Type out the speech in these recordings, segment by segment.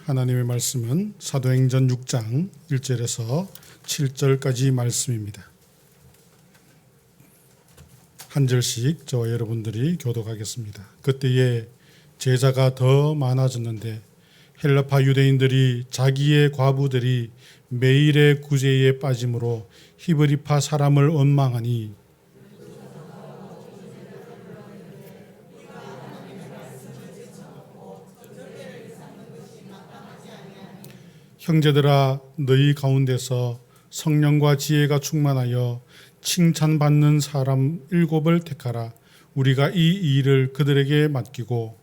하나님의 말씀은 사도행전 6장 1절에서 7절까지 말씀입니다. 한 절씩 저와 여러분들이 교독하겠습니다. 그때에 제자가 더 많아졌는데 헬라파 유대인들이 자기의 과부들이 매일의 구제에 빠짐으로 히브리파 사람을 원망하니 형제들아, 너희 가운데서 성령과 지혜가 충만하여 칭찬받는 사람 7을 택하라. 우리가 이 일을 그들에게 맡기고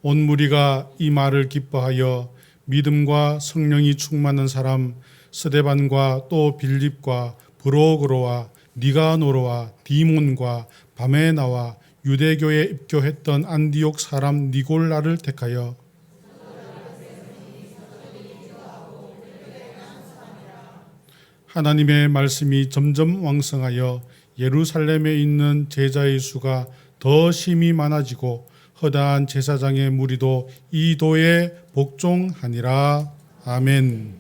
온 무리가 이 말을 기뻐하여 믿음과 성령이 충만한 사람 스데반과 또 빌립과 브로그로와 니가노로와 디몬과 바메나와 유대교에 입교했던 안디옥 사람 니골라를 택하여 하나님의 말씀이 점점 왕성하여 예루살렘에 있는 제자의 수가 더 심히 많아지고 허다한 제사장의 무리도 이 도에 복종하니라. 아멘.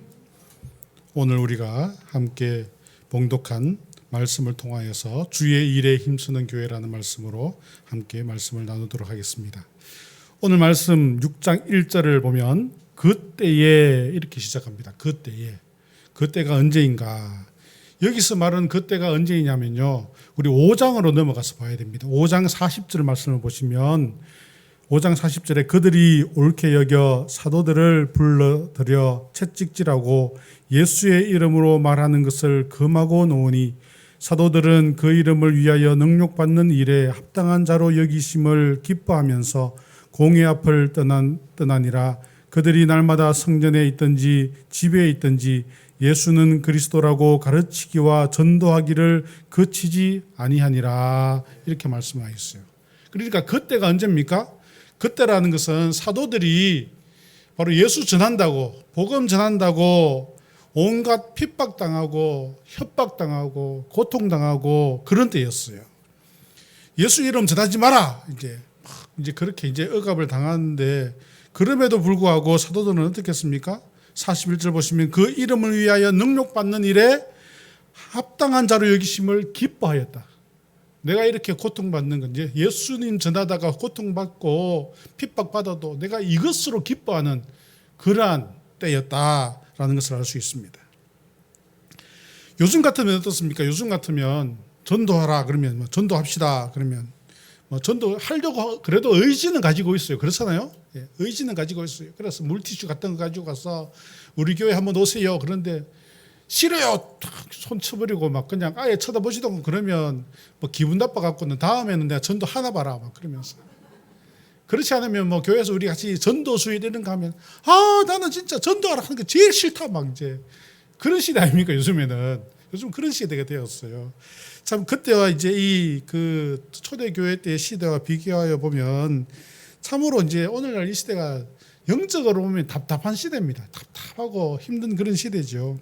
오늘 우리가 함께 봉독한 말씀을 통하여서 주의 일에 힘쓰는 교회라는 말씀으로 함께 말씀을 나누도록 하겠습니다. 오늘 말씀 6장 1절을 보면 그때에 이렇게 시작합니다. 그때가 언제인가? 여기서 말하는 그때가 언제이냐면요, 우리 5장으로 넘어가서 봐야 됩니다. 5장 40절 말씀을 보시면 5장 40절에 그들이 옳게 여겨 사도들을 불러들여 채찍질하고 예수의 이름으로 말하는 것을 금하고 놓으니 사도들은 그 이름을 위하여 능욕받는 일에 합당한 자로 여기심을 기뻐하면서 공회 앞을 떠나니라. 그들이 날마다 성전에 있든지 집에 있든지 예수는 그리스도라고 가르치기와 전도하기를 그치지 아니하니라. 이렇게 말씀하셨어요. 그러니까 그때가 언제입니까? 그때라는 것은 사도들이 바로 예수 전한다고, 복음 전한다고 온갖 핍박당하고 협박당하고 고통당하고 그런 때였어요. 예수 이름 전하지 마라. 이제 그렇게 억압을 당하는데, 그럼에도 불구하고 사도들은 어떻게 했습니까? 41절 보시면 그 이름을 위하여 능욕받는 일에 합당한 자로 여기심을 기뻐하였다. 내가 이렇게 고통받는 건지, 예수님 전하다가 고통받고 핍박받아도 내가 이것으로 기뻐하는 그러한 때였다라는 것을 알 수 있습니다. 요즘 같으면 어떻습니까? 요즘 같으면 전도하라 그러면 전도합시다 그러면 전도하려고 그래도 의지는 가지고 있어요. 그렇잖아요. 의지는 가지고 있어요. 그래서 물티슈 같은 거 가지고 가서 우리 교회 한번 오세요. 그런데 싫어요. 손 쳐버리고 막 그냥 아예 쳐다보지도 않고 그러면 기분 나빠갖고는 다음에는 내가 전도 하나 봐라 막 그러면서. 그렇지 않으면 교회에서 우리 같이 전도 수요 이런 거 하면 나는 진짜 전도하라 하는 게 제일 싫다 막 이제 그런 시대 아닙니까? 요즘에는. 요즘 그런 시대가 되었어요. 참 그때와 이제 이 그 초대교회 때의 시대와 비교하여 보면 참으로 이제 오늘날 이 시대가 영적으로 보면 답답한 시대입니다. 답답하고 힘든 그런 시대죠.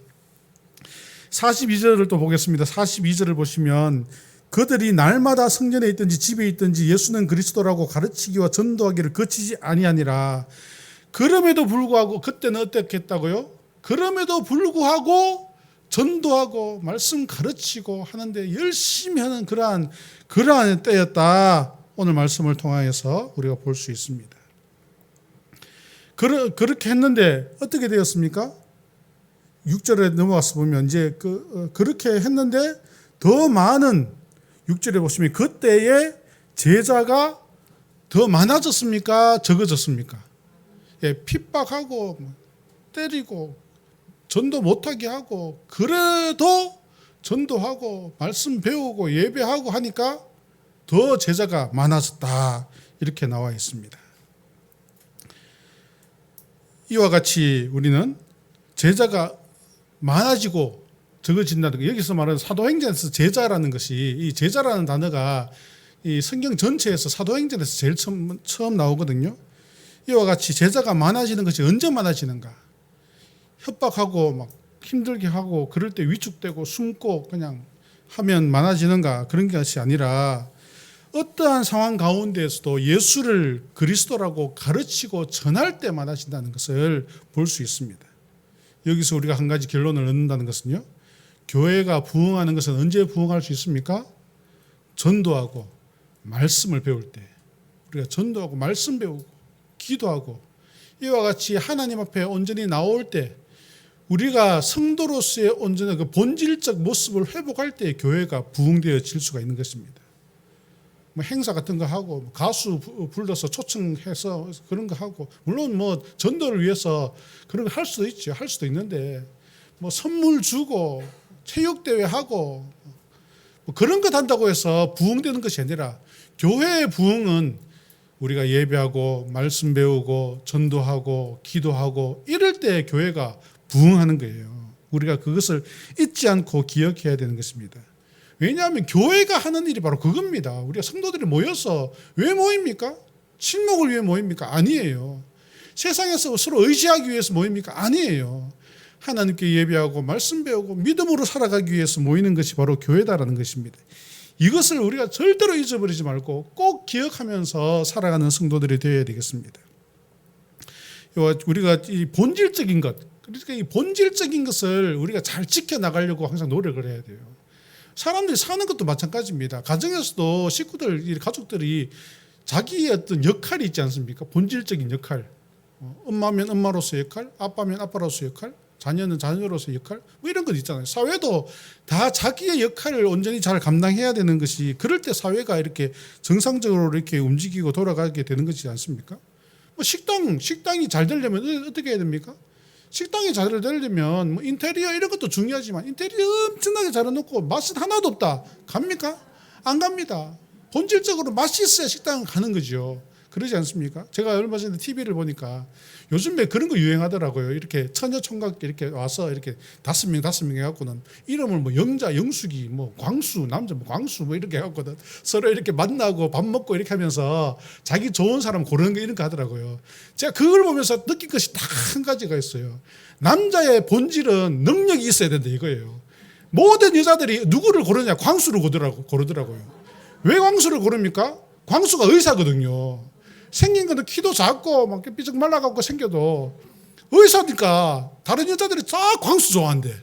42절을 또 보겠습니다. 42절을 보시면 그들이 날마다 성전에 있든지 집에 있든지 예수는 그리스도라고 가르치기와 전도하기를 그치지 아니하니라. 그럼에도 불구하고 그때는 어떻게 했다고요? 그럼에도 불구하고 전도하고 말씀 가르치고 하는데 열심히 하는 그러한 때였다. 오늘 말씀을 통하여서 우리가 볼 수 있습니다. 그렇게 했는데 어떻게 되었습니까? 6절에 넘어와서 보면 이제 그렇게 했는데 더 많은 6절에 보시면 그때에 제자가 더 많아졌습니까? 적어졌습니까? 핍박하고 때리고 전도 못하게 하고 그래도 전도하고 말씀 배우고 예배하고 하니까 더 제자가 많아졌다. 이렇게 나와 있습니다. 이와 같이 우리는 제자가 많아지고 적어진다는 거, 여기서 말하는 사도행전에서 제자라는 것이, 이 제자라는 단어가 이 성경 전체에서 사도행전에서 제일 처음 나오거든요. 이와 같이 제자가 많아지는 것이 언제 많아지는가? 협박하고 막 힘들게 하고 그럴 때 위축되고 숨고 그냥 하면 많아지는가? 그런 것이 아니라 어떠한 상황 가운데에서도 예수를 그리스도라고 가르치고 전할 때만 하신다는 것을 볼 수 있습니다. 여기서 우리가 한 가지 결론을 얻는다는 것은요, 교회가 부흥하는 것은 언제 부흥할 수 있습니까? 전도하고 말씀을 배울 때. 우리가 전도하고 말씀 배우고 기도하고 이와 같이 하나님 앞에 온전히 나올 때, 우리가 성도로서의 온전한 그 본질적 모습을 회복할 때 교회가 부흥되어질 수가 있는 것입니다. 뭐 행사 같은 거 하고 가수 불러서 초청해서 그런 거 하고, 물론 뭐 전도를 위해서 그런 거 할 수도 있죠. 할 수도 있는데 뭐 선물 주고 체육대회 하고 뭐 그런 것 한다고 해서 부흥되는 것이 아니라, 교회의 부흥은 우리가 예배하고 말씀 배우고 전도하고 기도하고 이럴 때 교회가 부흥하는 거예요. 우리가 그것을 잊지 않고 기억해야 되는 것입니다. 왜냐하면 교회가 하는 일이 바로 그겁니다. 우리가 성도들이 모여서 왜 모입니까? 친목을 위해 모입니까? 아니에요. 세상에서 서로 의지하기 위해서 모입니까? 아니에요. 하나님께 예배하고 말씀 배우고 믿음으로 살아가기 위해서 모이는 것이 바로 교회다라는 것입니다. 이것을 우리가 절대로 잊어버리지 말고 꼭 기억하면서 살아가는 성도들이 되어야 되겠습니다. 우리가 이 본질적인 것, 그러니까 이 본질적인 것을 우리가 잘 지켜나가려고 항상 노력을 해야 돼요. 사람들이 사는 것도 마찬가지입니다. 가정에서도 식구들, 가족들이 자기의 어떤 역할이 있지 않습니까? 본질적인 역할. 엄마면 엄마로서의 역할, 아빠면 아빠로서의 역할, 자녀는 자녀로서의 역할, 뭐 이런 것 있잖아요. 사회도 다 자기의 역할을 온전히 잘 감당해야 되는 것이, 그럴 때 사회가 이렇게 정상적으로 이렇게 움직이고 돌아가게 되는 것이지 않습니까? 뭐 식당이 잘 되려면 어떻게 해야 됩니까? 식당이 잘 되려면 뭐 인테리어 이런 것도 중요하지만, 인테리어 엄청나게 잘 해놓고 맛은 하나도 없다. 갑니까? 안 갑니다. 본질적으로 맛이 있어야 식당 가는 거죠. 그러지 않습니까? 제가 얼마 전에 TV를 보니까 요즘에 그런 거 유행하더라고요. 이렇게 처녀 총각 이렇게 와서 이렇게 5명 해갖고는 이름을 뭐 영자, 영숙이, 뭐 광수, 남자 뭐 광수 뭐 이렇게 해갖고는 서로 이렇게 만나고 밥 먹고 이렇게 하면서 자기 좋은 사람 고르는 거 이런 거 하더라고요. 제가 그걸 보면서 느낀 것이 딱 한 가지가 있어요. 남자의 본질은 능력이 있어야 된다 이거예요. 모든 여자들이 누구를 고르냐? 광수를 고르더라고요. 왜 광수를 고릅니까? 광수가 의사거든요. 생긴 것도 키도 작고 막 삐쩍 말라갖고 생겨도 의사니까 다른 여자들이 다 광수 좋아한대.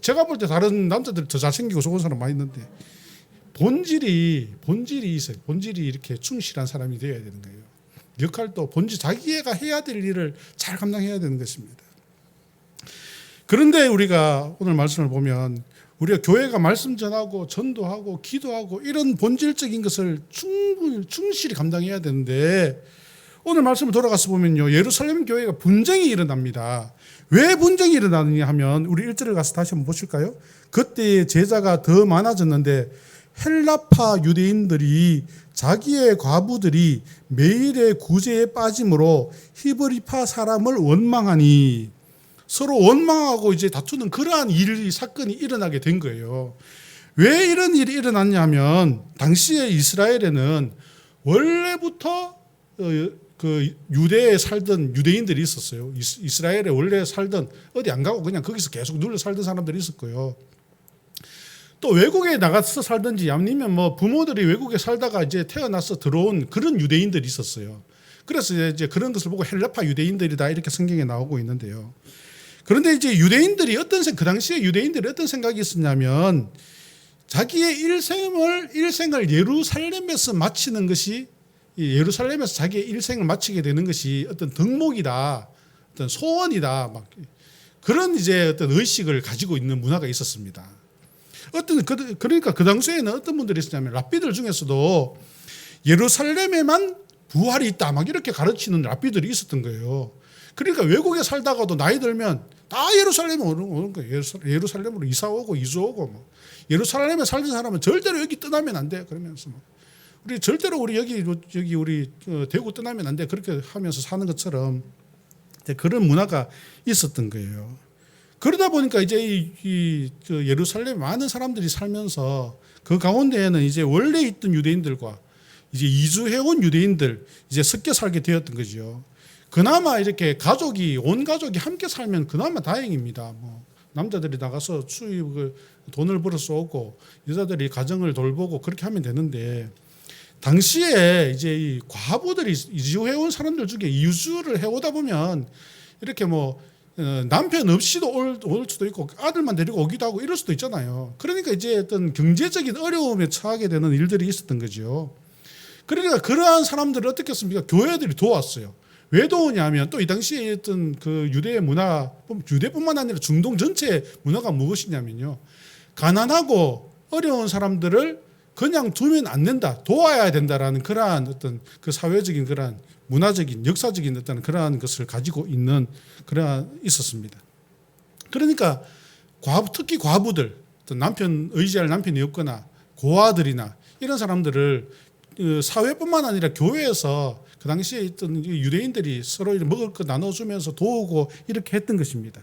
제가 볼 때 다른 남자들이 더 잘생기고 좋은 사람 많이 있는데, 본질이 있어요. 본질이 이렇게 충실한 사람이 되어야 되는 거예요. 역할도 자기가 해야 될 일을 잘 감당해야 되는 것입니다. 그런데 우리가 오늘 말씀을 보면, 우리가 교회가 말씀 전하고 전도하고 기도하고 이런 본질적인 것을 충실히 감당해야 되는데, 오늘 말씀을 돌아가서 보면요, 예루살렘 교회가 분쟁이 일어납니다. 왜 분쟁이 일어나느냐 하면, 우리 1절을 가서 다시 한번 보실까요? 그때 제자가 더 많아졌는데 헬라파 유대인들이 자기의 과부들이 매일의 구제에 빠짐으로 히브리파 사람을 원망하니, 서로 원망하고 이제 다투는 그러한 사건이 일어나게 된 거예요. 왜 이런 일이 일어났냐면, 당시에 이스라엘에는 원래부터 그 유대에 살던 유대인들이 있었어요. 이스라엘에 원래 살던, 어디 안 가고 그냥 거기서 계속 눌러 살던 사람들이 있었고요. 또 외국에 나가서 살든지 아니면 뭐 부모들이 외국에 살다가 이제 태어나서 들어온 그런 유대인들이 있었어요. 그래서 이제 그런 것을 보고 헬라파 유대인들이다 이렇게 성경에 나오고 있는데요. 그런데 이제 그 당시에 유대인들이 어떤 생각이 있었냐면, 자기의 일생을 예루살렘에서 마치는 것이, 예루살렘에서 자기의 일생을 마치게 되는 것이 어떤 덕목이다, 어떤 소원이다, 막 그런 이제 어떤 의식을 가지고 있는 문화가 있었습니다. 그러니까 그 당시에는 어떤 분들이 있었냐면, 랍비들 중에서도 예루살렘에만 부활이 있다, 막 이렇게 가르치는 랍비들이 있었던 거예요. 그러니까 외국에 살다가도 나이 들면 다 예루살렘에 오는 거예요. 예루살렘으로 이사 오고 이주 오고, 뭐 예루살렘에 살던 사람은 절대로 여기 떠나면 안 돼. 그러면서 우리 절대로 여기 우리 대구 떠나면 안 돼. 그렇게 하면서 사는 것처럼 그런 문화가 있었던 거예요. 그러다 보니까 이제 예루살렘에 많은 사람들이 살면서 그 가운데에는 이제 원래 있던 유대인들과 이제 이주해온 유대인들 이제 섞여 살게 되었던 거죠. 그나마 이렇게 온 가족이 함께 살면 그나마 다행입니다. 뭐 남자들이 나가서 돈을 벌어서 오고 여자들이 가정을 돌보고 그렇게 하면 되는데, 당시에 이제 이 과부들이 이주해온 사람들 중에 이주를 해오다 보면 이렇게 뭐 남편 없이도 올 수도 있고 아들만 데리고 오기도 하고 이럴 수도 있잖아요. 그러니까 이제 어떤 경제적인 어려움에 처하게 되는 일들이 있었던 거죠. 그러니까 그러한 사람들을 어떻게 했습니까? 교회들이 도왔어요. 왜 도우냐면 또 이 당시에 어떤 그 유대의 문화, 유대뿐만 아니라 중동 전체의 문화가 무엇이냐면요. 가난하고 어려운 사람들을 그냥 두면 안 된다, 도와야 된다라는 그러한 어떤 그 사회적인 그러한 문화적인 역사적인 어떤 그러한 것을 가지고 있는 그러한 있었습니다. 그러니까 특히 과부들, 남편 의지할 남편이 없거나 고아들이나 이런 사람들을 사회뿐만 아니라 교회에서 그 당시에 있던 유대인들이 서로 먹을 거 나눠주면서 도우고 이렇게 했던 것입니다.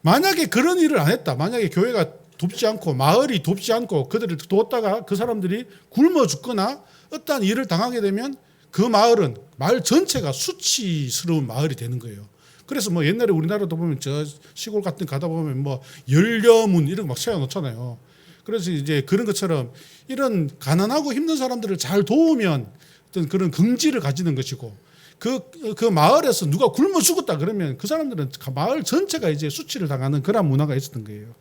만약에 그런 일을 안 했다, 만약에 교회가 돕지 않고 마을이 돕지 않고 그들을 도왔다가 그 사람들이 굶어 죽거나 어떠한 일을 당하게 되면 그 마을 전체가 수치스러운 마을이 되는 거예요. 그래서 뭐 옛날에 우리나라도 보면 저 시골 같은 가다 보면 뭐 연료문 이런 거 막 세워놓잖아요. 그래서 이제 그런 것처럼 이런 가난하고 힘든 사람들을 잘 도우면 어떤 그런 긍지를 가지는 것이고 그 마을에서 누가 굶어 죽었다 그러면 그 사람들은 마을 전체가 이제 수치를 당하는 그런 문화가 있었던 거예요.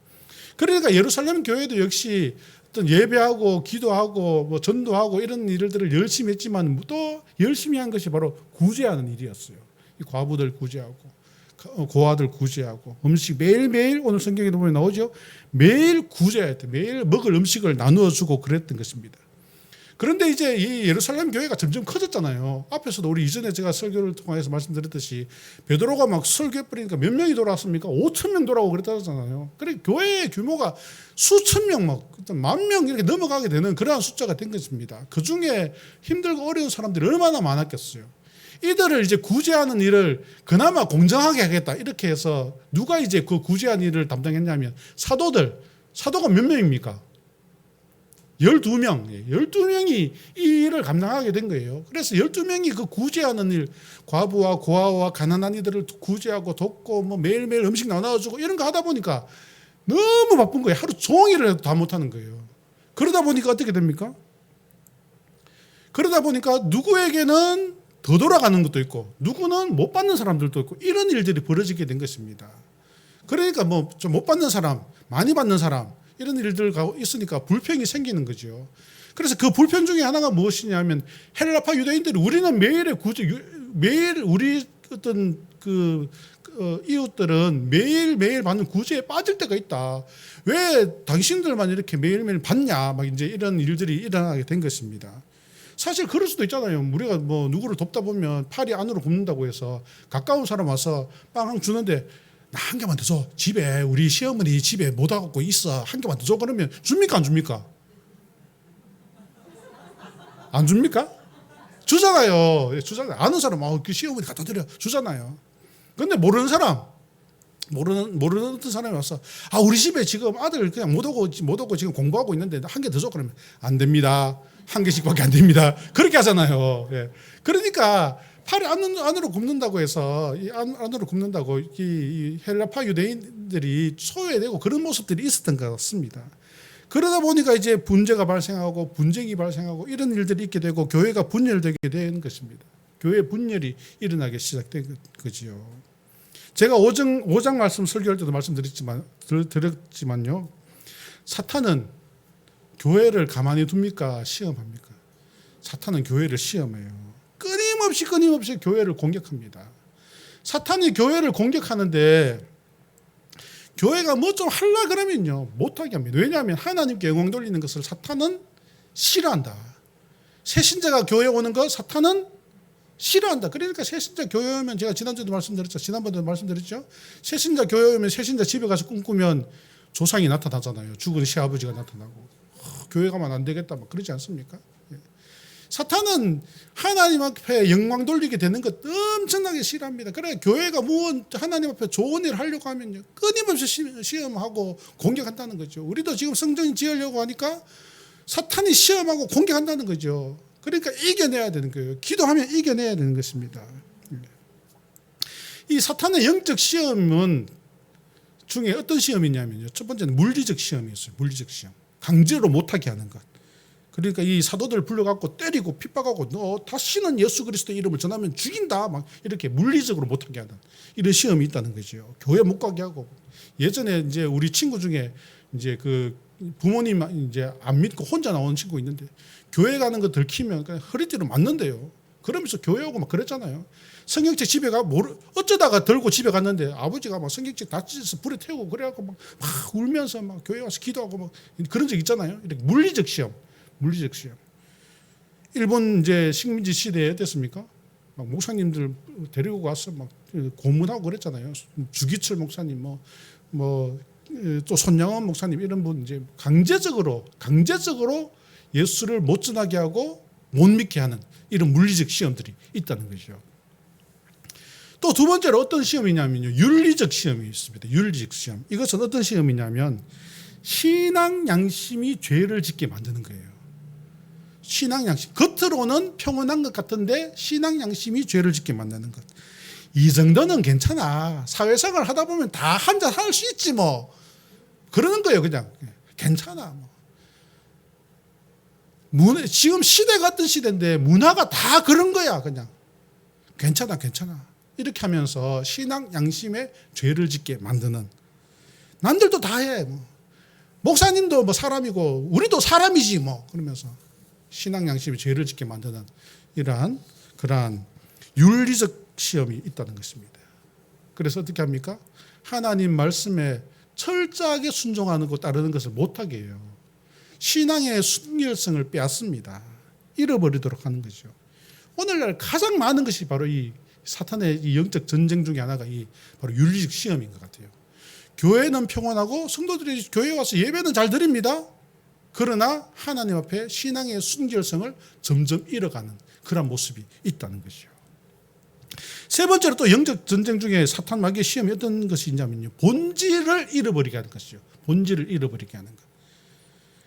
그러니까 예루살렘 교회도 역시 어떤 예배하고 기도하고 뭐 전도하고 이런 일들을 열심히 했지만 또 열심히 한 것이 바로 구제하는 일이었어요. 이 과부들 구제하고 고아들 구제하고 음식 매일매일 오늘 성경에도 보면 나오죠. 매일 구제했대. 매일 먹을 음식을 나누어 주고 그랬던 것입니다. 그런데 이제 이 예루살렘 교회가 점점 커졌잖아요. 앞에서도 우리 이전에 제가 설교를 통해서 말씀드렸듯이 베드로가 막 설교해 버리니까 몇 명이 돌아왔습니까? 5천 명 돌아오고 그랬다잖아요. 그래 교회의 규모가 수천 명, 막 만 명 이렇게 넘어가게 되는 그러한 숫자가 된 것입니다. 그 중에 힘들고 어려운 사람들이 얼마나 많았겠어요. 이들을 이제 구제하는 일을 그나마 공정하게 하겠다 이렇게 해서 누가 이제 그 구제하는 일을 담당했냐면 사도가 몇 명입니까? 12명, 12명이 이 일을 감당하게 된 거예요. 그래서 12명이 그 구제하는 일, 과부와 고아와 가난한 이들을 구제하고 돕고 뭐 매일매일 음식 나눠주고 이런 거 하다 보니까 너무 바쁜 거예요. 하루 종일을 해도 다 못하는 거예요. 그러다 보니까 어떻게 됩니까? 그러다 보니까 누구에게는 더 돌아가는 것도 있고 누구는 못 받는 사람들도 있고 이런 일들이 벌어지게 된 것입니다. 그러니까 뭐 좀 못 받는 사람, 많이 받는 사람 이런 일들 있으니까 불평이 생기는 거죠. 그래서 그 불평 중에 하나가 무엇이냐면 헬라파 유대인들이 우리는 매일 우리 어떤 이웃들은 매일매일 받는 구제에 빠질 때가 있다. 왜 당신들만 이렇게 매일매일 받냐? 막 이제 이런 일들이 일어나게 된 것입니다. 사실 그럴 수도 있잖아요. 우리가 뭐 누구를 돕다 보면 팔이 안으로 굽는다고 해서 가까운 사람 와서 빵 주는데 나 한 개만 더 줘. 집에 우리 시어머니 집에 못 와갖고 있어. 한 개만 더 줘. 그러면 줍니까 안 줍니까? 안 줍니까? 주잖아요. 아는 사람 그 시어머니 갖다 드려 주잖아요. 그런데 모르는 어떤 사람이 와서 우리 집에 지금 아들 그냥 못 오고 지금 공부하고 있는데 한 개 더 줘. 그러면 안 됩니다. 한 개씩밖에 안 됩니다. 그렇게 하잖아요. 예. 그러니까 팔이 안으로 굽는다고 해서 안으로 굽는다고 이 헬라파 유대인들이 소외되고 그런 모습들이 있었던 것 같습니다. 그러다 보니까 이제 분쟁이 발생하고 이런 일들이 있게 되고 교회가 분열되게 되는 것입니다. 교회 분열이 일어나기 시작된 거지요. 제가 5장 말씀 설교할 때도 말씀드렸지만요. 사탄은 교회를 가만히 둡니까? 시험합니까? 사탄은 교회를 시험해요. 끊임없이 교회를 공격합니다. 사탄이 교회를 공격하는데 교회가 뭐 좀 하려 그러면요 못하게 합니다. 왜냐하면 하나님께 영광 돌리는 것을 사탄은 싫어한다. 새신자가 교회 오는 것 사탄은 싫어한다. 그러니까 새신자 교회 오면 제가 지난번에도 말씀드렸죠. 새신자 교회 오면 새신자 집에 가서 꿈꾸면 조상이 나타나잖아요. 죽은 시아버지가 나타나고 교회 가면 안 되겠다 막 그러지 않습니까? 사탄은 하나님 앞에 영광 돌리게 되는 것 엄청나게 싫어합니다. 그래 교회가 하나님 앞에 좋은 일을 하려고 하면요 끊임없이 시험하고 공격한다는 거죠. 우리도 지금 성전 지으려고 하니까 사탄이 시험하고 공격한다는 거죠. 그러니까 이겨내야 되는 거예요. 기도하면 이겨내야 되는 것입니다. 이 사탄의 영적 시험은 중에 어떤 시험이냐면요. 첫 번째는 물리적 시험이었어요. 물리적 시험. 강제로 못하게 하는 것. 그러니까 이 사도들 불러갖고 때리고 핍박하고 너 다시는 예수 그리스도의 이름을 전하면 죽인다 막 이렇게 물리적으로 못하게 하는 이런 시험이 있다는 거죠. 교회 못 가게 하고. 예전에 이제 우리 친구 중에 이제 그 부모님 이제 안 믿고 혼자 나오는 친구 있는데 교회 가는 거 들키면 그냥 허리띠를 맞는데요. 그러면서 교회 오고 막 그랬잖아요. 성경책 집에 가 어쩌다가 들고 집에 갔는데 아버지가 막 성경책 다 찢어서 불에 태우고 그래갖고 막 울면서 막 교회 와서 기도하고 막 그런 적 있잖아요. 이렇게 물리적 시험. 일본 이제 식민지 시대에 어땠습니까? 막 목사님들 데리고 가서 막 고문하고 그랬잖아요. 주기철 목사님 또 손양원 목사님 이런 분 이제 강제적으로 예수를 못 전하게 하고 못 믿게 하는 이런 물리적 시험들이 있다는 거죠. 또 두 번째로 어떤 시험이냐면요. 윤리적 시험이 있습니다. 윤리적 시험. 이것은 어떤 시험이냐면 신앙 양심이 죄를 짓게 만드는 거예요. 신앙 양심. 겉으로는 평온한 것 같은데 신앙 양심이 죄를 짓게 만드는 것. 이 정도는 괜찮아. 사회생활 하다 보면 다 한잔 할 수 있지 뭐. 그러는 거예요. 그냥. 괜찮아. 지금 시대 같은 시대인데 문화가 다 그런 거야. 그냥. 괜찮아. 이렇게 하면서 신앙 양심에 죄를 짓게 만드는. 남들도 다 해. 목사님도 사람이고 우리도 사람이지 뭐. 그러면서 신앙 양심에 죄를 짓게 만드는 그러한 윤리적 시험이 있다는 것입니다. 그래서 어떻게 합니까? 하나님 말씀에 철저하게 순종하는 것 따르는 것을 못하게 해요. 신앙의 순결성을 빼앗습니다. 잃어버리도록 하는 거죠. 오늘날 가장 많은 것이 바로 이 사탄의 이 영적 전쟁 중에 하나가 바로 윤리적 시험인 것 같아요. 교회는 평온하고 성도들이 교회에 와서 예배는 잘 드립니다. 그러나 하나님 앞에 신앙의 순결성을 점점 잃어가는 그런 모습이 있다는 것이죠. 세 번째로 또 영적 전쟁 중에 사탄 마귀의 시험이 어떤 것이 있냐면요. 본질을 잃어버리게 하는 것이죠. 본질을 잃어버리게 하는 것.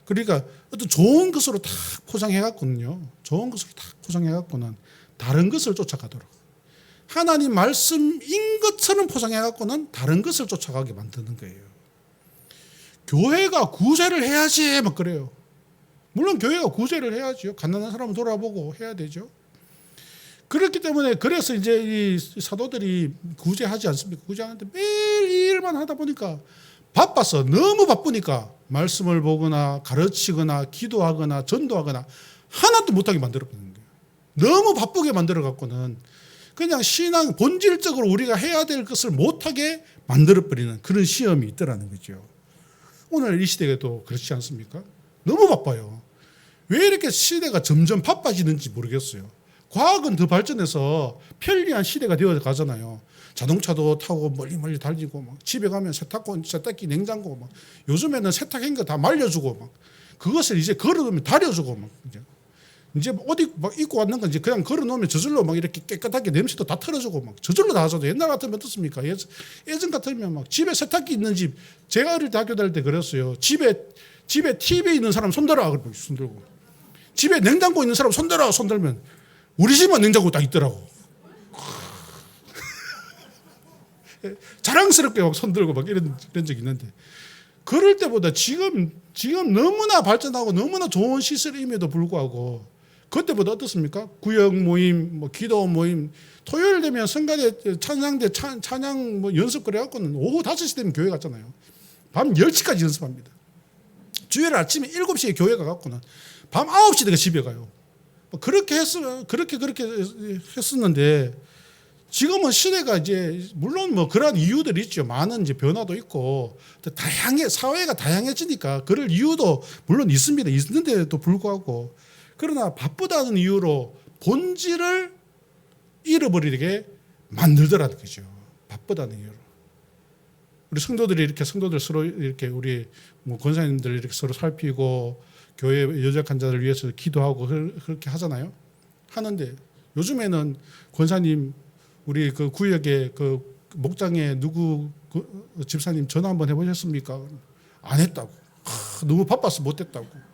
그러니까 어떤 좋은 것으로 다 포장해갖고는요. 좋은 것으로 다 포장해갖고는 다른 것을 쫓아가도록. 하나님 말씀인 것처럼 포장해갖고는 다른 것을 쫓아가게 만드는 거예요. 교회가 구제를 해야지 막 그래요. 물론 교회가 구제를 해야죠. 가난한 사람을 돌아보고 해야 되죠. 그렇기 때문에 그래서 이제 이 사도들이 구제하지 않습니까? 구제하는데 매일 이 일만 하다 보니까 바빠서 너무 바쁘니까 말씀을 보거나 가르치거나 기도하거나 전도하거나 하나도 못하게 만들어버리는 거예요. 너무 바쁘게 만들어갖고는 그냥 신앙 본질적으로 우리가 해야 될 것을 못하게 만들어버리는 그런 시험이 있더라는 거죠. 오늘 이 시대에도 그렇지 않습니까? 너무 바빠요. 왜 이렇게 시대가 점점 바빠지는지 모르겠어요. 과학은 더 발전해서 편리한 시대가 되어 가잖아요. 자동차도 타고 멀리 달리고 막 집에 가면 세탁기, 냉장고 막 요즘에는 세탁한 거 다 말려주고 막 그것을 이제 걸어놓으면 다려주고 막 이제 옷 입고 왔는 건 이제 그냥 걸어놓으면 저절로 막 이렇게 깨끗하게 냄새도 다 털어주고 막 저절로 다 하잖아요. 옛날 같으면 어떻습니까? 예전 같으면 막 집에 세탁기 있는 집, 제가 어릴 때 학교 다닐 때 그랬어요. 집에 TV 있는 사람 손들어. 그러고 손들고. 집에 냉장고 있는 사람 손들어. 손들면 우리 집만 냉장고 딱 있더라고. 자랑스럽게 막 손들고 막 이런 적이 있는데. 그럴 때보다 지금 너무나 발전하고 너무나 좋은 시설임에도 불구하고 그때보다 어떻습니까? 구역 모임, 기도 모임, 토요일 되면 성가대 찬양대 찬양 연습 그래갖고는 오후 5시 되면 교회 갔잖아요. 밤 10시까지 연습합니다. 주일 아침에 7시에 교회 가갖고는 밤 9시 되게 집에 가요. 그렇게 했었는데 지금은 시대가 이제 물론 그런 이유들이 있죠. 많은 이제 변화도 있고 사회가 다양해지니까 그럴 이유도 물론 있습니다. 있는데도 불구하고 그러나 바쁘다는 이유로 본질을 잃어버리게 만들더라는 거죠. 바쁘다는 이유로. 우리 성도들 서로 이렇게 우리 권사님들 이렇게 서로 살피고 교회 여직한 자들 위해서 기도하고 그렇게 하잖아요. 하는데 요즘에는 권사님 우리 그 구역에 그 목장에 누구 집사님 전화 한번 해보셨습니까? 안 했다고. 너무 바빠서 못했다고.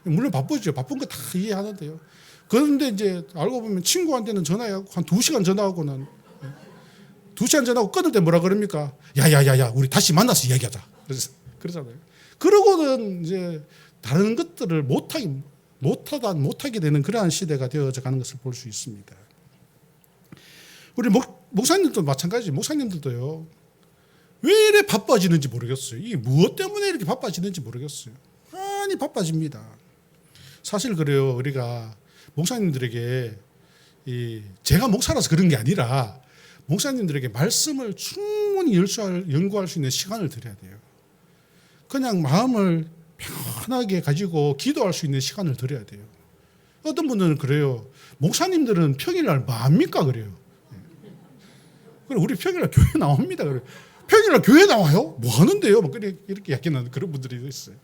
물론 바쁘죠. 바쁜 거 다 이해하는데요. 그런데 이제 알고 보면 친구한테는 전화해갖고 한 2시간 전화하고는 2시간 전화하고 끊을 때 뭐라 그럽니까? 야야야야 우리 다시 만나서 이야기하자. 그러잖아요. 그러고는 이제 다른 것들을 못하게 못하게 되는 그러한 시대가 되어져 가는 것을 볼 수 있습니다. 우리 목사님들도 마찬가지. 목사님들도요. 왜 이래 바빠지는지 모르겠어요. 이게 무엇 때문에 이렇게 바빠지는지 모르겠어요. 많이 바빠집니다. 사실 그래요. 우리가 목사님들에게 제가 목사라서 그런 게 아니라 목사님들에게 말씀을 충분히 연구할 수 있는 시간을 드려야 돼요. 그냥 마음을 편하게 가지고 기도할 수 있는 시간을 드려야 돼요. 어떤 분들은 그래요. 목사님들은 평일날 뭐 합니까? 그래요. 그래, 우리 평일날 교회 나옵니다. 그래. 평일날 교회 나와요? 뭐 하는데요? 뭐 이렇게 약간 그런 분들이 있어요.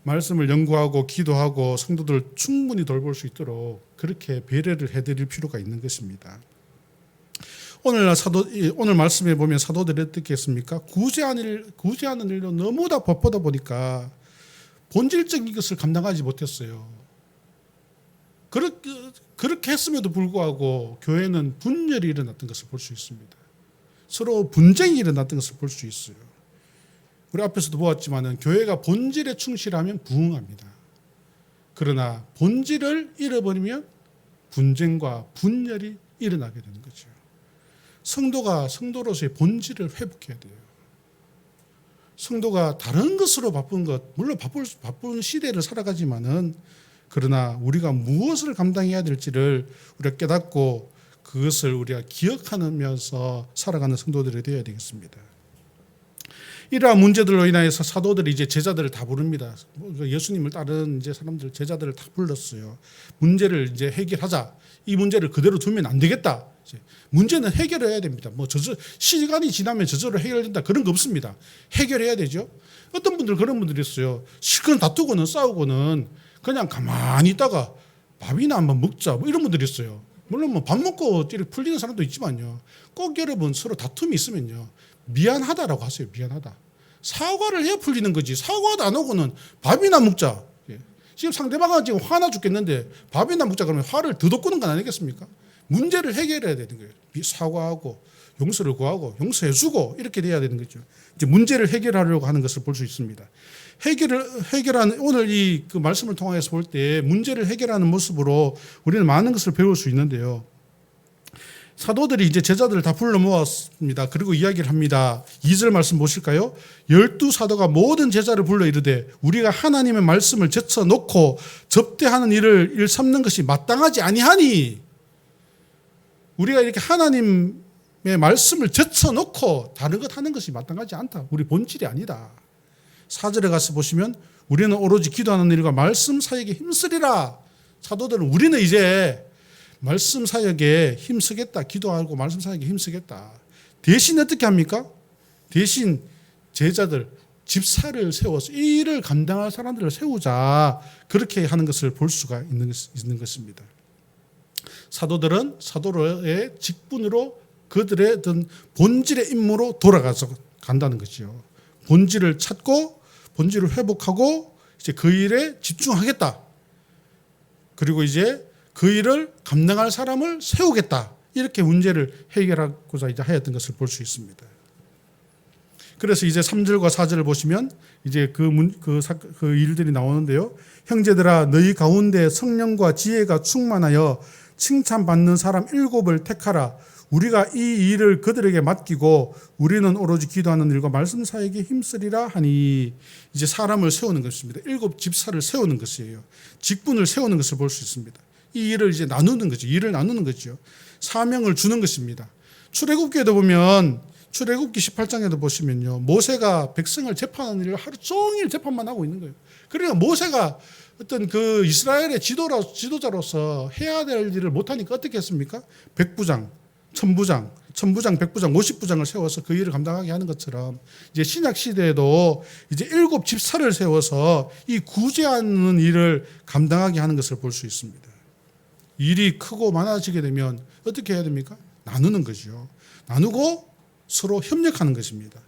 말씀을 연구하고 기도하고 성도들 충분히 돌볼 수 있도록 그렇게 배려를 해드릴 필요가 있는 것입니다. 오늘 말씀에 보면 사도들이 어떻게 했습니까? 구제하는 일로 너무 다 바쁘다 보니까 본질적인 것을 감당하지 못했어요. 그렇게 했음에도 불구하고 교회는 분열이 일어났던 것을 볼 수 있습니다. 서로 분쟁이 일어났던 것을 볼 수 있어요. 우리 앞에서도 보았지만 교회가 본질에 충실하면 부흥합니다. 그러나 본질을 잃어버리면 분쟁과 분열이 일어나게 되는 거죠. 성도가 성도로서의 본질을 회복해야 돼요. 성도가 다른 것으로 바쁜 것, 물론 바쁜 시대를 살아가지만은 그러나 우리가 무엇을 감당해야 될지를 우리가 깨닫고 그것을 우리가 기억하면서 살아가는 성도들이 되어야 되겠습니다. 이러한 문제들로 인하여서 사도들이 이제 제자들을 다 부릅니다. 예수님을 따른 이제 사람들, 제자들을 다 불렀어요. 문제를 이제 해결하자. 이 문제를 그대로 두면 안 되겠다. 문제는 해결해야 됩니다. 시간이 지나면 저절로 해결된다. 그런 거 없습니다. 해결해야 되죠. 어떤 분들 그런 분들이 있어요. 실컷 다투고는 싸우고는 그냥 가만히 있다가 밥이나 한번 먹자. 이런 분들이 있어요. 물론 밥 먹고 이렇게 풀리는 사람도 있지만요. 꼭 여러분 서로 다툼이 있으면요. 미안하다라고 하세요. 미안하다. 사과를 해야 풀리는 거지. 사과도 안 하고는 밥이나 먹자. 지금 상대방은 지금 화나 죽겠는데 밥이나 먹자 그러면 화를 더 돋구는 건 아니겠습니까? 문제를 해결해야 되는 거예요. 사과하고 용서를 구하고 용서해주고 이렇게 돼야 되는 거죠. 이제 문제를 해결하려고 하는 것을 볼 수 있습니다. 해결하는 오늘 그 말씀을 통해서 볼 때 문제를 해결하는 모습으로 우리는 많은 것을 배울 수 있는데요. 사도들이 이제 제자들을 다 불러 모았습니다. 그리고 이야기를 합니다. 2절 말씀 보실까요? 12사도가 모든 제자를 불러 이르되 우리가 하나님의 말씀을 제쳐놓고 접대하는 일을 일삼는 것이 마땅하지 아니하니. 우리가 이렇게 하나님의 말씀을 제쳐놓고 다른 것 하는 것이 마땅하지 않다. 우리 본질이 아니다. 4절에 가서 보시면 우리는 오로지 기도하는 일과 말씀 사역에 힘쓰리라. 사도들은 우리는 이제 말씀 사역에 힘쓰겠다. 기도하고 말씀 사역에 힘쓰겠다. 대신 어떻게 합니까? 대신 제자들, 집사를 세워서 이 일을 감당할 사람들을 세우자. 그렇게 하는 것을 볼 수가 있는 것입니다. 사도들은 사도의 직분으로 그들의 어떤 본질의 임무로 돌아가서 간다는 것이죠. 본질을 찾고 본질을 회복하고 이제 그 일에 집중하겠다. 그리고 이제 그 일을 감당할 사람을 세우겠다. 이렇게 문제를 해결하고자 이제 하였던 것을 볼 수 있습니다. 그래서 이제 3절과 4절을 보시면 이제 그 일들이 나오는데요. 형제들아 너희 가운데 성령과 지혜가 충만하여 칭찬받는 사람 7을 택하라. 우리가 이 일을 그들에게 맡기고 우리는 오로지 기도하는 일과 말씀 사역에 힘쓰리라 하니. 이제 사람을 세우는 것입니다. 7 집사를 세우는 것이에요. 직분을 세우는 것을 볼 수 있습니다. 이 일을 이제 나누는 거죠. 일을 나누는 거죠. 사명을 주는 것입니다. 출애굽기에도 보면 출애굽기 18장에도 보시면요. 모세가 백성을 재판하는 일을 하루 종일 재판만 하고 있는 거예요. 그러니까 모세가 어떤 그 이스라엘의 지도자로서 해야 될 일을 못하니까 어떻게 했습니까? 백부장, 천부장, 백부장, 50부장을 세워서 그 일을 감당하게 하는 것처럼 이제 신약 시대에도 이제 7 집사를 세워서 이 구제하는 일을 감당하게 하는 것을 볼 수 있습니다. 일이 크고 많아지게 되면 어떻게 해야 됩니까? 나누는 거죠. 나누고 서로 협력하는 것입니다.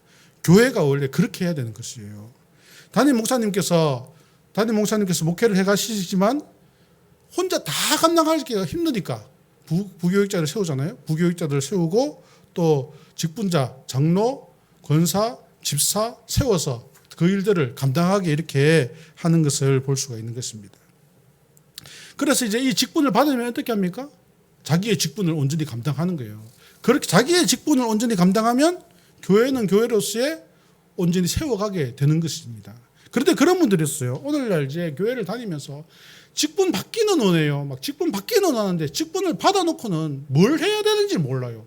교회가 원래 그렇게 해야 되는 것이에요. 담임 목사님께서 목회를 해가시지만 혼자 다 감당하기가 힘드니까 부교육자를 세우잖아요. 부교육자들을 세우고 또 직분자, 장로, 권사, 집사 세워서 그 일들을 감당하게 이렇게 하는 것을 볼 수가 있는 것입니다. 그래서 이제 이 직분을 받으면 어떻게 합니까? 자기의 직분을 온전히 감당하는 거예요. 그렇게 자기의 직분을 온전히 감당하면 교회는 교회로서의 온전히 세워가게 되는 것입니다. 그런데 그런 분들이 있어요. 오늘날 이제 교회를 다니면서 직분 받기는 원해요. 막 직분 받기는 원하는데 직분을 받아놓고는 뭘 해야 되는지 몰라요.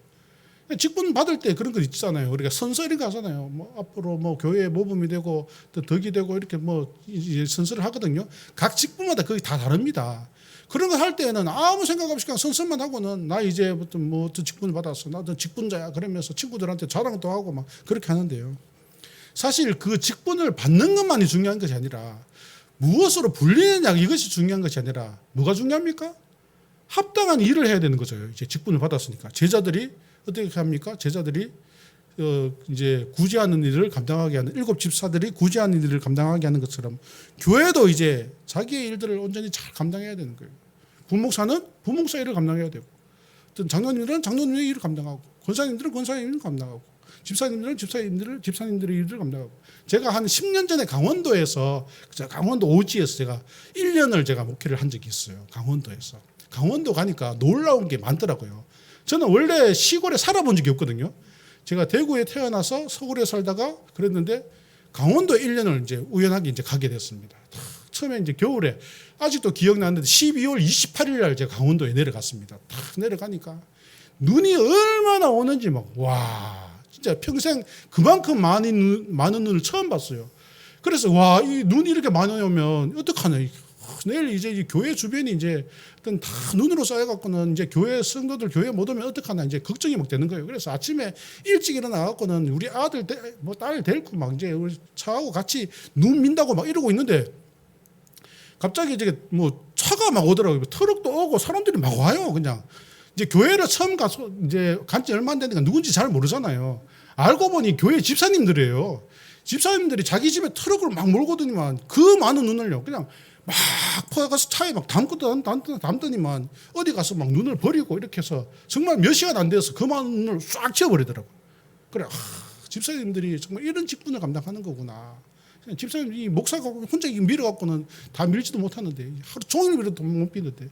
직분 받을 때 그런 거 있잖아요. 우리가 선서 이렇게 하잖아요. 뭐 앞으로 뭐 교회의 모범이 되고 또 덕이 되고 이렇게 뭐 이제 선서를 하거든요. 각 직분마다 그게 다 다릅니다. 그런 거 할 때는 아무 생각 없이 그냥 선서만 하고는 나 이제부터 뭐 어떤 직분을 받았어. 나도 직분자야. 그러면서 친구들한테 자랑도 하고 막 그렇게 하는데요. 사실 그 직분을 받는 것만이 중요한 것이 아니라 무엇으로 불리느냐 이것이 중요한 것이 아니라 뭐가 중요합니까? 합당한 일을 해야 되는 거죠. 이제 직분을 받았으니까 제자들이 어떻게 합니까? 제자들이 이제 구제하는 일을 감당하게 하는 7 집사들이 구제하는 일을 감당하게 하는 것처럼 교회도 이제 자기의 일들을 온전히 잘 감당해야 되는 거예요. 부목사는 부목사 일을 감당해야 되고, 어떤 장로님들은 장로님의 일을 감당하고, 권사님들은 권사님 일을 감당하고, 집사님들은 집사님들의 일을 감당하고. 제가 한 10년 전에 강원도에서 강원도 오지에서 제가 1년을 제가 목회를 한 적이 있어요. 강원도에서. 강원도 가니까 놀라운 게 많더라고요. 저는 원래 시골에 살아본 적이 없거든요. 제가 대구에 태어나서 서울에 살다가 그랬는데 강원도 1년을 이제 우연하게 이제 가게 됐습니다. 처음에 이제 겨울에 아직도 기억나는데 12월 28일 날 제가 강원도에 내려갔습니다. 딱 내려가니까 눈이 얼마나 오는지 막 와 진짜 평생 그만큼 많은 눈을 처음 봤어요. 그래서 와 이 눈이 이렇게 많이 오면 어떡하나 내일 이제 교회 주변이 이제 어떤 다 눈으로 쌓여갖고는 이제 교회 성도들 교회 못 오면 어떡하나 이제 걱정이 막 되는 거예요. 그래서 아침에 일찍 일어나갖고는 우리 아들 뭐 딸 데리고 막 이제 우리 차하고 같이 눈 민다고 막 이러고 있는데 갑자기 이제 뭐 차가 막 오더라고요. 트럭도 오고 사람들이 막 와요. 그냥 이제 교회를 처음 가서 이제 간지 얼마 안 되니까 누군지 잘 모르잖아요. 알고 보니 교회 집사님들이에요. 집사님들이 자기 집에 트럭을 막 몰고 오더니만 그 많은 눈을요. 그냥 막 퍼가서 차에 막 담더니만 어디 가서 막 눈을 버리고 이렇게 해서 정말 몇 시간 안 돼서 그 많은 눈을 싹 치워버리더라고요. 그래, 집사님들이 정말 이런 직분을 감당하는 거구나. 집사님, 이 목사가 혼자 밀어갖고는 다 밀지도 못하는데 하루 종일 밀어도 못 비는데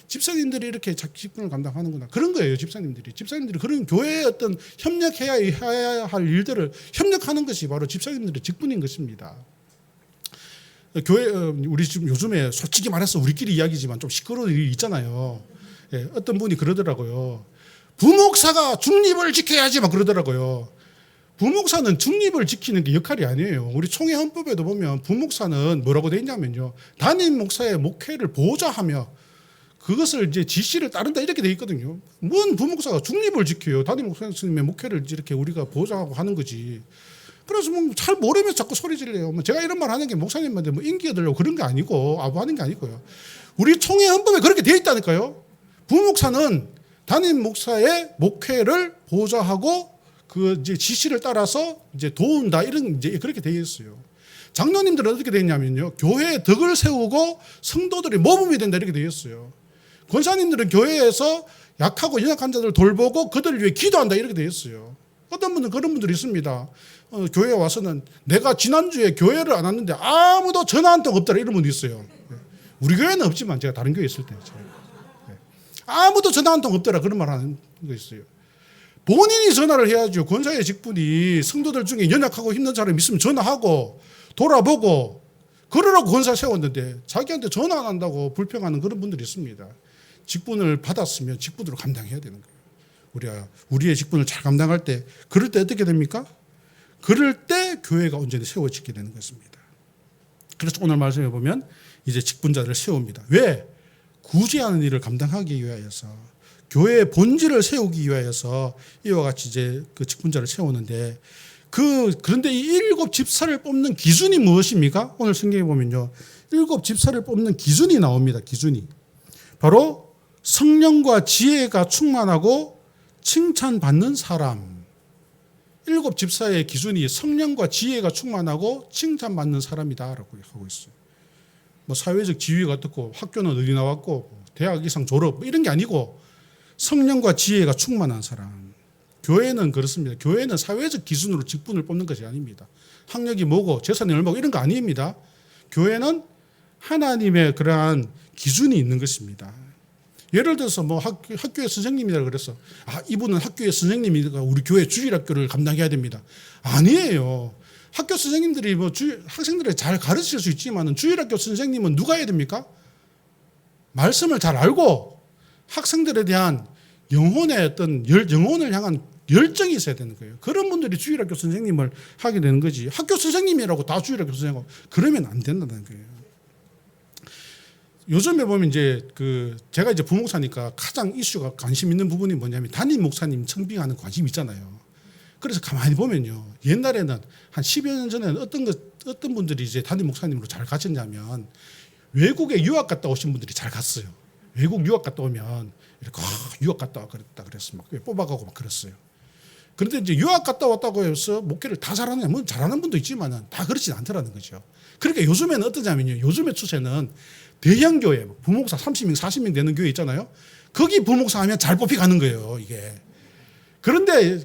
집사님들이 이렇게 직분을 감당하는구나. 그런 거예요, 집사님들이. 집사님들이 그런 교회에 어떤 협력해야 할 일들을 협력하는 것이 바로 집사님들의 직분인 것입니다. 교회 우리 지금 요즘에 솔직히 말해서 우리끼리 이야기지만 좀 시끄러운 일이 있잖아요. 예, 어떤 분이 그러더라고요. 부목사가 중립을 지켜야지 막 그러더라고요. 부목사는 중립을 지키는 게 역할이 아니에요. 우리 총회 헌법에도 보면 부목사는 뭐라고 돼 있냐면요. 담임 목사의 목회를 보좌하며 그것을 이제 지시를 따른다 이렇게 돼 있거든요. 뭔 부목사가 중립을 지켜요. 담임 목사님의 목회를 이렇게 우리가 보좌하고 하는 거지. 그래서 뭐 잘 모르면서 자꾸 소리 지르래요. 뭐 제가 이런 말 하는 게 목사님한테 뭐 인기 얻으려고 그런 게 아니고 아부하는 게 아니고요. 우리 총회 헌법에 그렇게 되어 있다니까요. 부목사는 담임 목사의 목회를 보좌하고 그 이제 지시를 따라서 이제 도운다 이런 이제 그렇게 되어 있어요. 장로님들은 어떻게 되어 있냐면요. 교회에 덕을 세우고 성도들이 모범이 된다 이렇게 되어 있어요. 권사님들은 교회에서 약하고 연약한 자들을 돌보고 그들을 위해 기도한다 이렇게 되어 있어요. 어떤 분은 그런 분들이 있습니다. 교회에 와서는 내가 지난주에 교회를 안 왔는데 아무도 전화 한 통 없더라 이런 분도 있어요. 우리 교회는 없지만 제가 다른 교회 있을 때 아무도 전화 한 통 없더라 그런 말 하는 거 있어요. 본인이 전화를 해야죠. 권사의 직분이 성도들 중에 연약하고 힘든 사람이 있으면 전화하고 돌아보고 그러라고 권사 세웠는데 자기한테 전화 안 한다고 불평하는 그런 분들이 있습니다. 직분을 받았으면 직분으로 감당해야 되는 거예요. 우리의 직분을 잘 감당할 때 그럴 때 어떻게 됩니까? 그럴 때 교회가 온전히 세워지게 되는 것입니다. 그래서 오늘 말씀해 보면 이제 직분자들을 세웁니다. 왜? 구제하는 일을 감당하기 위하여서 교회의 본질을 세우기 위하여서 이와 같이 이제 그 직분자를 세우는데 그런데 이 7 집사를 뽑는 기준이 무엇입니까? 오늘 성경에 보면요. 7 집사를 뽑는 기준이 나옵니다. 기준이. 바로 성령과 지혜가 충만하고 칭찬받는 사람. 7 집사의 기준이 성령과 지혜가 충만하고 칭찬받는 사람이다라고 하고 있어요. 뭐 사회적 지위가 어떻고 학교는 어디 나왔고 대학 이상 졸업 뭐 이런 게 아니고 성령과 지혜가 충만한 사람. 교회는 그렇습니다. 교회는 사회적 기준으로 직분을 뽑는 것이 아닙니다. 학력이 뭐고 재산이 얼마고 이런 거 아닙니다. 교회는 하나님의 그러한 기준이 있는 것입니다. 예를 들어서 뭐 학교의 선생님이라 그래서 이분은 학교의 선생님이니까 우리 교회 주일학교를 감당해야 됩니다. 아니에요. 학교 선생님들이 뭐 학생들을 잘 가르칠 수 있지만 주일학교 선생님은 누가 해야 됩니까? 말씀을 잘 알고 학생들에 대한 영혼의 어떤 영혼을 향한 열정이 있어야 되는 거예요. 그런 분들이 주일학교 선생님을 하게 되는 거지. 학교 선생님이라고 다 주일학교 선생님 그러면 안 된다는 거예요. 요즘에 보면 이제 제가 이제 부목사니까 가장 이슈가 관심 있는 부분이 뭐냐면 담임 목사님 청빙하는 관심 있잖아요. 그래서 가만히 보면요. 옛날에는 한 10여 년 전에는 어떤 분들이 이제 담임 목사님으로 잘 가셨냐면 외국에 유학 갔다 오신 분들이 잘 갔어요. 외국 유학 갔다 오면 이렇게 유학 갔다 그랬다 그래서 막 뽑아가고 막 그랬어요. 그런데 이제 유학 갔다 왔다고 해서 목회를 다 잘하느냐? 뭐 잘하는 분도 있지만은 다 그렇진 않더라는 거죠. 그러니까 요즘에는 어떠냐면요. 요즘의 추세는 대형 교회, 부목사 30명, 40명 되는 교회 있잖아요. 거기 부목사 하면 잘 뽑혀가는 거예요, 이게. 그런데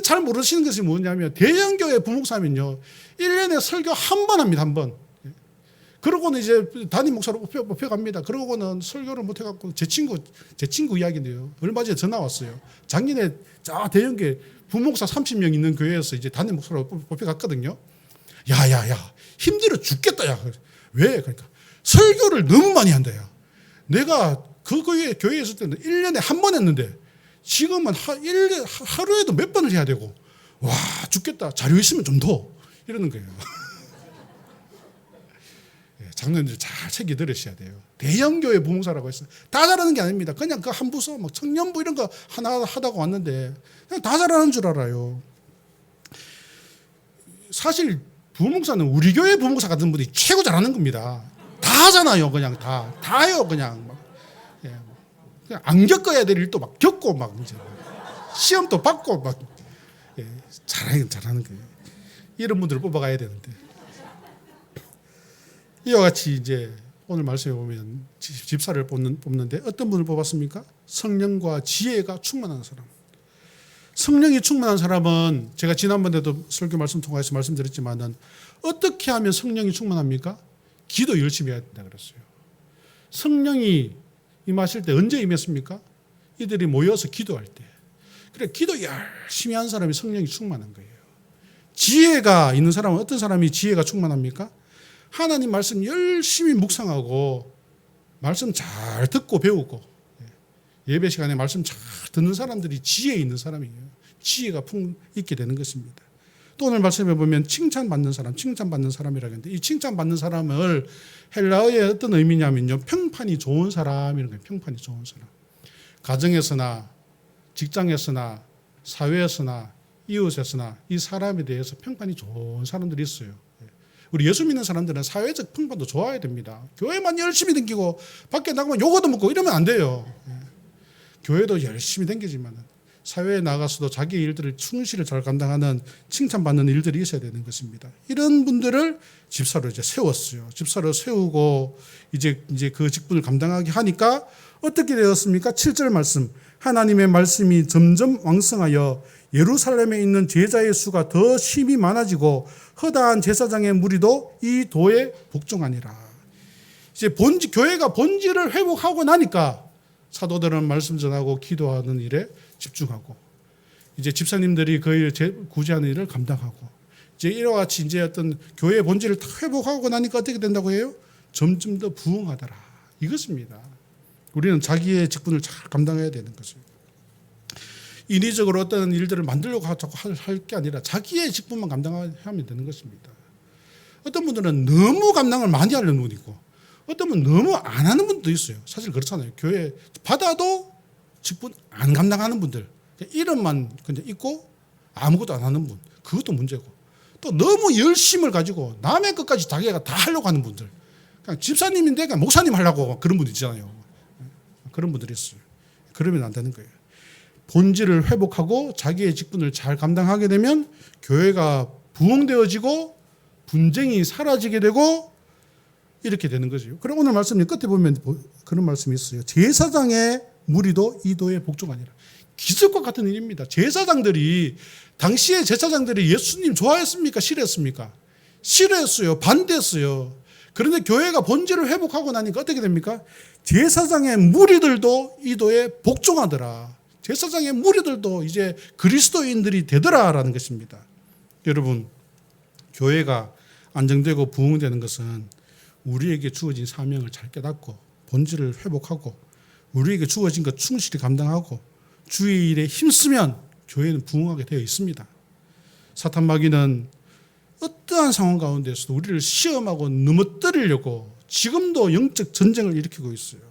잘 모르시는 것이 뭐냐면 대형 교회 부목사 하면요. 1년에 설교 한 번 합니다, 한 번. 그러고는 이제 담임 목사로 뽑혀갑니다. 그러고는 설교를 못 해갖고 제 친구 이야기인데요. 얼마 전에 전화 왔어요. 작년에 대형 교회 부목사 30명 있는 교회에서 이제 담임 목사로 뽑혀갔거든요. 야야야 힘들어 죽겠다 야. 왜? 그러니까 설교를 너무 많이 한다 야. 내가 그 교회에 있을 때는 1년에 한 번 했는데 지금은 하루에도 몇 번을 해야 되고 와 죽겠다. 자료 있으면 좀 더 이러는 거예요. 장로님들 잘 챙겨 들으셔야 돼요. 대형 교회 부목사라고 했어요. 다 잘하는 게 아닙니다. 그냥 그 한 부서 막 청년부 이런 거 하나 하다가 왔는데 그냥 다 잘하는 줄 알아요. 사실 부목사는 우리 교회 부목사 같은 분이 최고 잘하는 겁니다. 다 하잖아요. 그냥 다요. 그냥 막 그냥 안 겪어야 될 일도 막 겪고 막 이제 시험도 받고 막 잘하는 거예요. 이런 분들을 뽑아가야 되는데. 이와 같이 이제 오늘 말씀에 보면 집사를 뽑는데 어떤 분을 뽑았습니까? 성령과 지혜가 충만한 사람. 성령이 충만한 사람은 제가 지난번에도 설교 말씀 통해서 말씀드렸지만은 어떻게 하면 성령이 충만합니까? 기도 열심히 해야 된다 그랬어요. 성령이 임하실 때 언제 임했습니까? 이들이 모여서 기도할 때. 그래 기도 열심히 한 사람이 성령이 충만한 거예요. 지혜가 있는 사람은 어떤 사람이 지혜가 충만합니까? 하나님 말씀 열심히 묵상하고 말씀 잘 듣고 배우고 예배 시간에 말씀 잘 듣는 사람들이 지혜 있는 사람이에요. 지혜가 있게 되는 것입니다. 또 오늘 말씀해 보면 칭찬받는 사람이라고 하는데 이 칭찬받는 사람을 헬라어의 어떤 의미냐면요. 평판이 좋은 사람 이런 거예요. 평판이 좋은 사람. 가정에서나 직장에서나 사회에서나 이웃에서나 이 사람에 대해서 평판이 좋은 사람들이 있어요. 우리 예수 믿는 사람들은 사회적 평판도 좋아야 됩니다. 교회만 열심히 다니고 밖에 나가면 욕도 먹고 이러면 안 돼요. 교회도 열심히 다니지만 사회에 나가서도 자기 일들을 충실히 잘 감당하는 칭찬받는 일들이 있어야 되는 것입니다. 이런 분들을 집사로 이제 세웠어요. 집사로 세우고 이제 그 직분을 감당하게 하니까 어떻게 되었습니까? 7절 말씀. 하나님의 말씀이 점점 왕성하여 예루살렘에 있는 제자의 수가 더 심히 많아지고 허다한 제사장의 무리도 이 도에 복종하니라. 이제 교회가 본질을 회복하고 나니까 사도들은 말씀 전하고 기도하는 일에 집중하고 이제 집사님들이 그 일 구제하는 일을 감당하고 이제 이와 같이 이제 어떤 교회의 본질을 다 회복하고 나니까 어떻게 된다고 해요? 점점 더 부흥하더라. 이것입니다. 우리는 자기의 직분을 잘 감당해야 되는 거죠. 인위적으로 어떤 일들을 만들려고 할 게 아니라 자기의 직분만 감당하면 되는 것입니다. 어떤 분들은 너무 감당을 많이 하려는 분이 있고 어떤 분은 너무 안 하는 분도 있어요. 사실 그렇잖아요. 교회 받아도 직분 안 감당하는 분들 이름만 그냥 있고 아무것도 안 하는 분 그것도 문제고 또 너무 열심을 가지고 남의 것까지 자기가 다 하려고 하는 분들 그냥 집사님인데 그냥 목사님 하려고 그런 분들 있잖아요. 그런 분들이 있어요. 그러면 안 되는 거예요. 본질을 회복하고 자기의 직분을 잘 감당하게 되면 교회가 부흥되어지고 분쟁이 사라지게 되고 이렇게 되는 거죠. 그럼 오늘 말씀 끝에 보면 그런 말씀이 있어요. 제사장의 무리도 이 도에 복종하니라. 기적과 같은 일입니다. 제사장들이 당시의 제사장들이 예수님 좋아했습니까? 싫어했습니까? 싫어했어요. 반대했어요. 그런데 교회가 본질을 회복하고 나니까 어떻게 됩니까? 제사장의 무리들도 이 도에 복종하더라. 제사장의 무리들도 이제 그리스도인들이 되더라라는 것입니다. 여러분, 교회가 안정되고 부흥되는 것은 우리에게 주어진 사명을 잘 깨닫고 본질을 회복하고 우리에게 주어진 것 충실히 감당하고 주의 일에 힘쓰면 교회는 부흥하게 되어 있습니다. 사탄 마귀는 어떠한 상황 가운데서도 우리를 시험하고 넘어뜨리려고 지금도 영적 전쟁을 일으키고 있어요.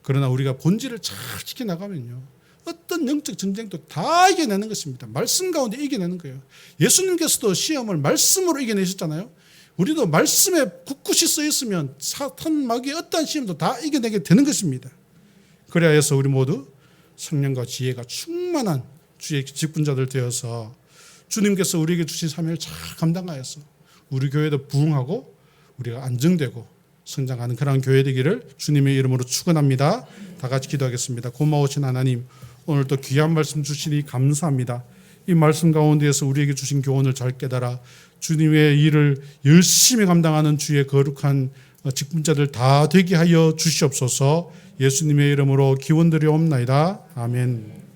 그러나 우리가 본질을 잘 지켜나가면요, 어떤 영적 전쟁도 다 이겨내는 것입니다. 말씀 가운데 이겨내는 거예요. 예수님께서도 시험을 말씀으로 이겨내셨잖아요. 우리도 말씀에 굳굳이 써 있으면 사탄 마귀의 어떠한 시험도 다 이겨내게 되는 것입니다. 그래야 해서 우리 모두 성령과 지혜가 충만한 주의 직분자들 되어서 주님께서 우리에게 주신 사명을 잘 감당하여서 우리 교회도 부흥하고 우리가 안정되고 성장하는 그런 교회 되기를 주님의 이름으로 축원합니다. 다 같이 기도하겠습니다. 고마우신 하나님, 오늘도 귀한 말씀 주시니 감사합니다. 이 말씀 가운데에서 우리에게 주신 교훈을 잘 깨달아 주님의 일을 열심히 감당하는 주의 거룩한 직분자들 다 되게 하여 주시옵소서. 예수님의 이름으로 기원드리옵나이다. 아멘.